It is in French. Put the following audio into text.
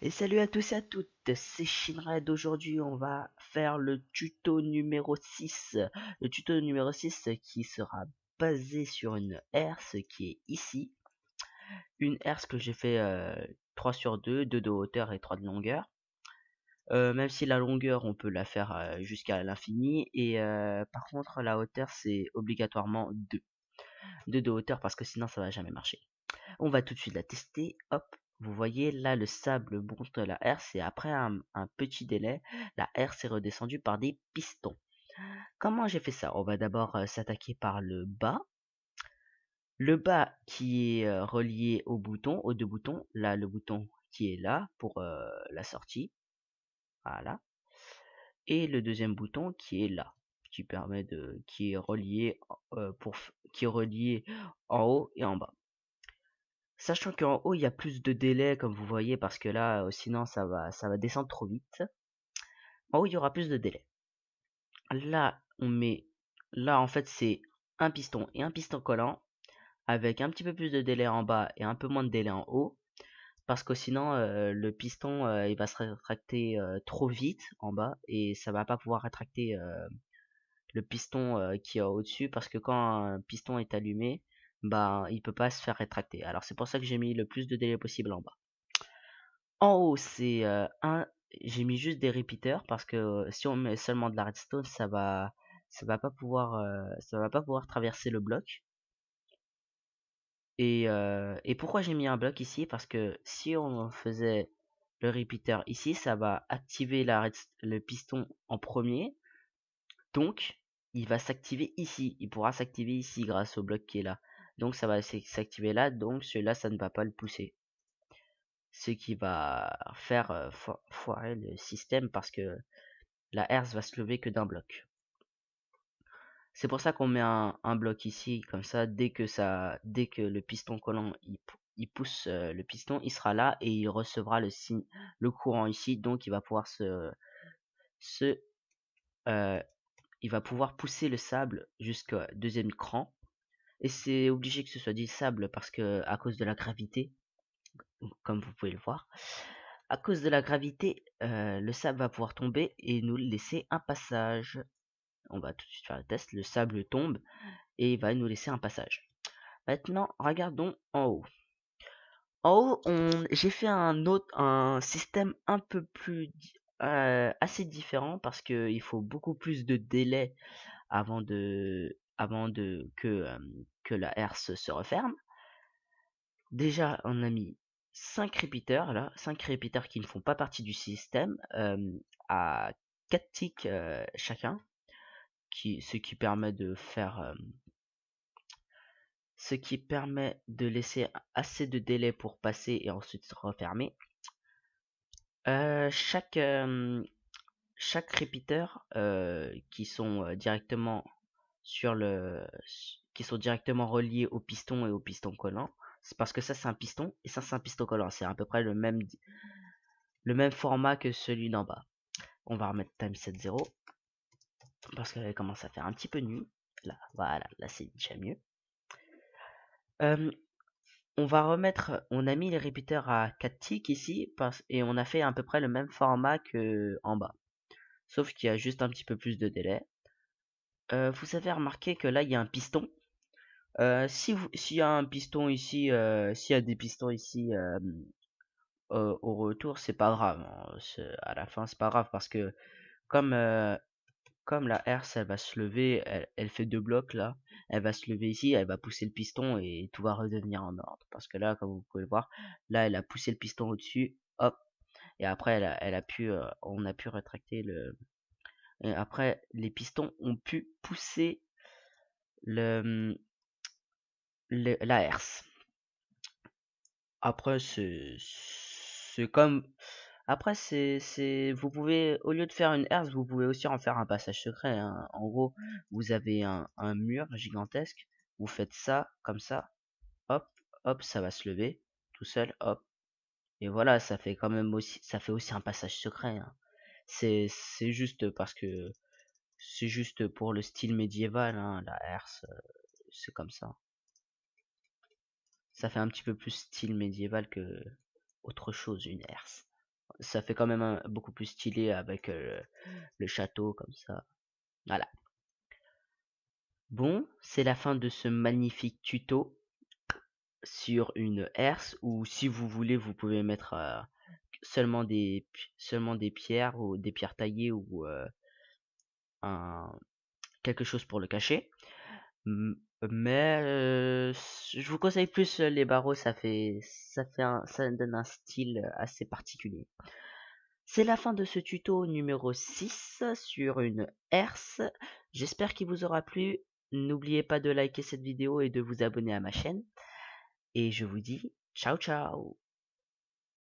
Et salut à tous et à toutes, c'est Shinred. Aujourd'hui on va faire le tuto numéro 6. Le tuto numéro 6 qui sera basé sur une herse qui est ici. Une herse que j'ai fait 3 sur 2, 2 de hauteur et 3 de longueur. Même si la longueur on peut la faire jusqu'à l'infini. Et par contre la hauteur c'est obligatoirement 2. 2 de hauteur parce que sinon ça va jamais marcher. On va tout de suite la tester. Hop, vous voyez là le sable monte la herse et après un petit délai, la herse est redescendue par des pistons. Comment j'ai fait ça? On va d'abord s'attaquer par le bas. Le bas qui est relié au bouton, aux deux boutons. Là, le bouton qui est là pour la sortie. Voilà. Et le deuxième bouton qui est là, qui est relié qui est relié en haut et en bas. Sachant qu'en haut, il y a plus de délai, comme vous voyez, parce que là, sinon, ça va descendre trop vite. En haut, il y aura plus de délai. Là, là, en fait, c'est un piston et un piston collant, avec un petit peu plus de délai en bas et un peu moins de délai en haut. Parce que sinon, le piston, il va se rétracter trop vite en bas, et ça va pas pouvoir rétracter le piston qui est au-dessus, parce que quand un piston est allumé, bah, il peut pas se faire rétracter. Alors c'est pour ça que j'ai mis le plus de délai possible en bas. En haut, c'est j'ai mis juste des repeaters parce que si on met seulement de la redstone, ça va pas pouvoir traverser le bloc. Et pourquoi j'ai mis un bloc ici? Parce que si on faisait le repeater ici, ça va activer le piston en premier. Donc, il va s'activer ici. Il pourra s'activer ici grâce au bloc qui est là. Donc, ça va s'activer là. Donc, celui-là, ça ne va pas le pousser. Ce qui va faire foirer le système parce que la herse va se lever que d'un bloc. C'est pour ça qu'on met un bloc ici, comme ça, dès que le piston collant il pousse le piston, il sera là et il recevra le courant ici, donc il va pouvoir se il va pouvoir pousser le sable jusqu'au deuxième cran. Et c'est obligé que ce soit du sable parce que à cause de la gravité, comme vous pouvez le voir. À cause de la gravité, le sable va pouvoir tomber et nous laisser un passage. On va tout de suite faire le test. Le sable tombe et il va nous laisser un passage. Maintenant, regardons en haut. En haut, j'ai fait un système un peu plus assez différent parce que il faut beaucoup plus de délai avant de que la herse se referme. Déjà, on a mis 5 repeaters là, 5 repeaters qui ne font pas partie du système, à 4 ticks chacun, ce qui permet de faire ce qui permet de laisser assez de délai pour passer et ensuite se refermer. Euh, chaque euh, chaque repeater sur le qui sont directement reliés au piston et au piston collant. C'est parce que ça c'est un piston et ça c'est un piston collant. C'est à peu près le même format que celui d'en bas. On va remettre time 7.0 parce qu'elle commence à faire un petit peu nuit. Là, voilà, là c'est déjà mieux. Euh, on a mis les repeaters à 4 ticks ici et on a fait à peu près le même format que en bas. Sauf qu'il y a juste un petit peu plus de délai. Vous avez remarqué que là il y a un piston. S'il y a un piston ici, s'il y a des pistons ici au retour, c'est pas grave, hein. À la fin, c'est pas grave parce que comme comme la herse, elle va se lever, elle fait deux blocs là, elle va se lever ici, elle va pousser le piston et tout va redevenir en ordre. Parce que là, comme vous pouvez le voir, là, elle a poussé le piston au-dessus, hop, et après, on a pu rétracter le. Et après, les pistons ont pu pousser le, la herse. Après, c'est comme. Après, vous pouvez, au lieu de faire une herse, vous pouvez aussi en faire un passage secret, hein. En gros, vous avez un mur gigantesque, vous faites ça, comme ça, hop, hop, ça va se lever, tout seul, hop. Et voilà, ça fait aussi un passage secret, hein. C'est juste parce que, c'est juste pour le style médiéval, hein, la herse, c'est comme ça. Ça fait un petit peu plus style médiéval que autre chose, une herse. ça fait quand même beaucoup plus stylé avec le château comme ça. Voilà. Bon, c'est la fin de ce magnifique tuto sur une herse, ou si vous voulez, vous pouvez mettre seulement des pierres ou des pierres taillées ou un, quelque chose pour le cacher. Mais je vous conseille plus les barreaux, ça donne un style assez particulier. C'est la fin de ce tuto numéro 6 sur une herse. J'espère qu'il vous aura plu. N'oubliez pas de liker cette vidéo et de vous abonner à ma chaîne. Et je vous dis ciao ciao.